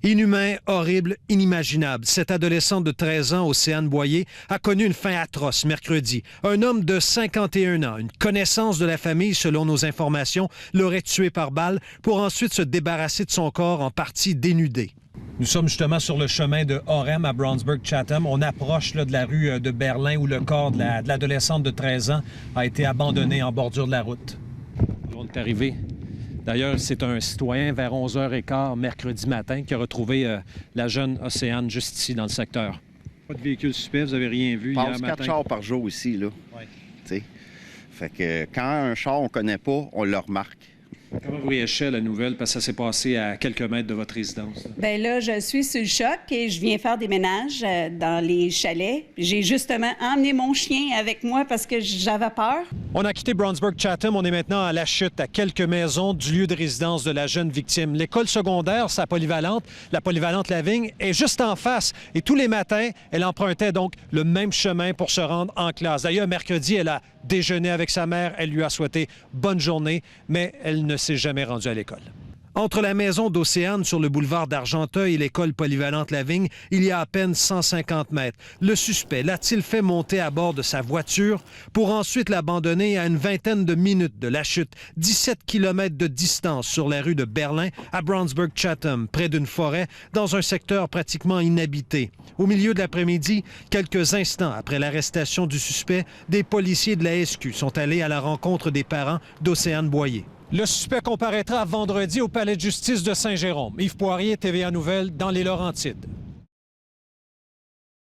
Inhumain, horrible, inimaginable. Cette adolescente de 13 ans, Océane Boyer, a connu une fin atroce mercredi. Un homme de 51 ans, une connaissance de la famille, selon nos informations, l'aurait tué par balle pour ensuite se débarrasser de son corps en partie dénudé. Nous sommes justement sur le chemin de Orem à Brownsburg-Chatham. On approche là, de la rue de Berlin où le corps de l'adolescente de 13 ans a été abandonné en bordure de la route. On est arrivé. D'ailleurs, c'est un citoyen vers 11h15 mercredi matin qui a retrouvé la jeune Océane juste ici dans le secteur. Pas de véhicule suspect, vous n'avez rien vu hier matin? 4 chars par jour ici, là. Oui. T'sais. Fait que quand un char on connaît pas, on le remarque. Comment vous réagissez à la nouvelle? Parce que ça s'est passé à quelques mètres de votre résidence. Bien là, je suis sur le choc et je viens faire des ménages dans les chalets. J'ai justement emmené mon chien avec moi parce que j'avais peur. On a quitté Brownsburg-Chatham. On est maintenant à La Chute, à quelques maisons du lieu de résidence de la jeune victime. L'école secondaire, sa polyvalente, la polyvalente Lavigne, est juste en face. Et tous les matins, elle empruntait donc le même chemin pour se rendre en classe. D'ailleurs, mercredi, elle a déjeuné avec sa mère. Elle lui a souhaité bonne journée, mais elle ne s'est jamais rendue à l'école. Entre la maison d'Océane sur le boulevard d'Argenteuil et l'école polyvalente Lavigne, il y a à peine 150 mètres. Le suspect l'a-t-il fait monter à bord de sa voiture pour ensuite l'abandonner à une vingtaine de minutes de La Chute, 17 km de distance sur la rue de Berlin à Brownsburg-Chatham, près d'une forêt, dans un secteur pratiquement inhabité. Au milieu de l'après-midi, quelques instants après l'arrestation du suspect, des policiers de la SQ sont allés à la rencontre des parents d'Océane Boyer. Le suspect comparaîtra vendredi au palais de justice de Saint-Jérôme. Yves Poirier, TVA Nouvelles, dans les Laurentides.